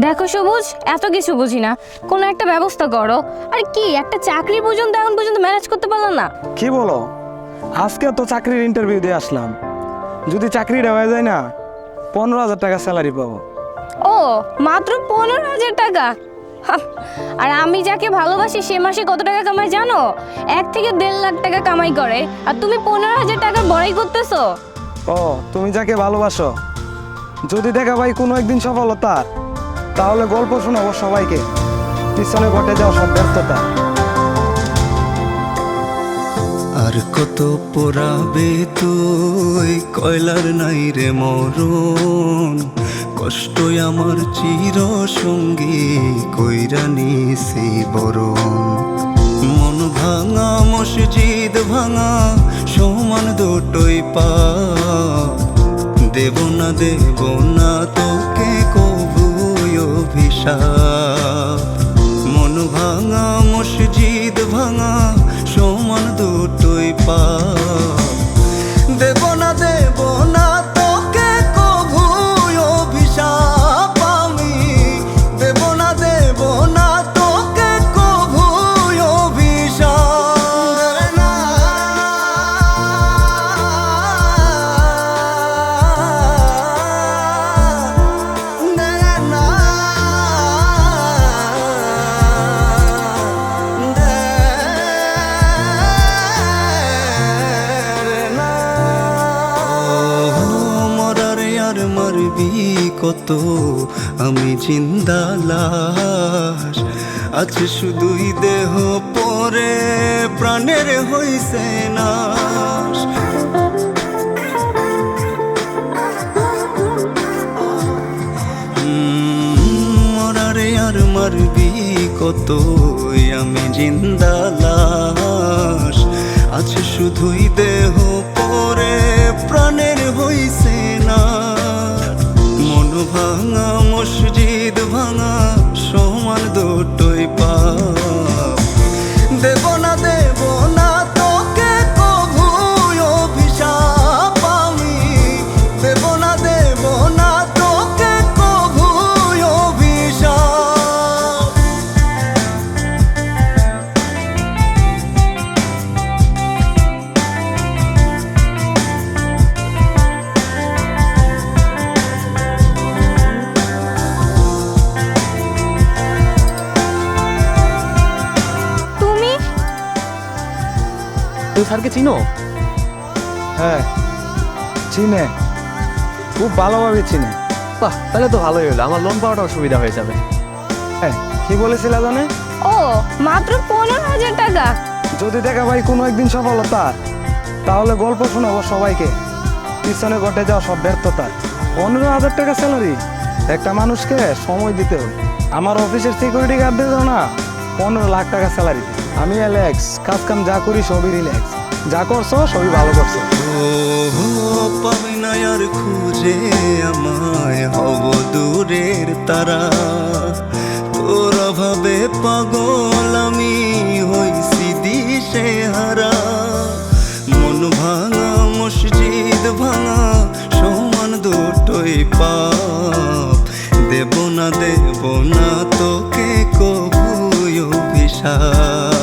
দেখো সবুজ, এত কিছু বুঝি না, কোনো একটা ব্যবস্থা করো। আর কি একটা চাকরি পর্যন্ত এখন পর্যন্ত ম্যানেজ করতে পারলাম না। কি বলো? আজকে তো চাকরির ইন্টারভিউ দিয়ে আসলাম। যদি চাকরিটা হয়ে যায় না, 15,000 টাকা স্যালারি পাবো। ও, মাত্র 15,000 টাকা? হাহ, আর আমি যাকে ভালোবাসি সে মাসে কত টাকা কামাই জানো? 1 থেকে 1.5 লাখ টাকা কামাই করে, আর তুমি 15,000 টাকার বড়াই করতেছো। ও, তুমি যাকে ভালোবাসো, যদি দেখা ভাই কোনো একদিন সফলতা, তাহলে গল্প শোনাবো সবাইকে, পিছনে ঘটে যাওয়া সব ব্যর্থতা। আর কত পোড়াবে তুই, কয়লার নাই রে মরণ, কষ্টই আমার চির সঙ্গী, কইরা নিছি বরণ। মন ভাঙা মসজিদ ভাঙা সমান দুটোই পা, দেব না তোকে কবুই অভিশাপ। মন ভাঙা মসজিদ ভাঙা সমান দুটোই পা, দেব না তোকে কবুই অভিশাপ। আমি দেব না তোকে কবুই অভিশাপ। না মারবি কত, আমি জিন্দা লাশ, আছে শুধুই দেহ পরে, প্রাণের হইছে নাশ। মরারে আর মারবি কত, আমি জিন্দা লাশ, আছে শুধুই দেহ পরে, প্রাণের হইছে না। মন ভাঙা মসজিদ ভাঙা সমান দুটোই পাপ, দেব না তোকে কবুই অভিশাপ। আমি দেব না তোকে কবুই অভিশাপ। তুমি স্যারকে চিনো? হ্যাঁ, চিনে, খুব ভালোভাবে চিনে। বাহ, তাহলে তো ভালোই হলো, আমার লোন পাওয়াটাও সুবিধা হয়ে যাবে। হ্যাঁ, কি বলেছিলা জানে? ও, মাত্র 15,000 টাকা? যদি দেখা ভাই কোনো একদিন সফলতা, তাহলে গল্প শোনাবো সবাইকে, পিছনে ঘটে যাওয়া সব ব্যর্থতা। 15,000 টাকা স্যালারি, একটা মানুষকে সময় দিতে হবে। আমার অফিসের সিকিউরিটি গার্ডদের না 15 লাখ টাকা স্যালারি। আমি রিল্যাক্স, কাজ কাম যা করি সবই রিল্যাক্স, যা করছো সবই ভালো করছো। পাবি না আর খুঁজে আমায়, হব দূরের তারা, তোর অভাবে পাগল আমি হইছি দিশে হারা। মন ভাঙা মসজিদ ভাঙা সমান দুটোই পাপ, দেব না তোকে কবুই অভিশাপ।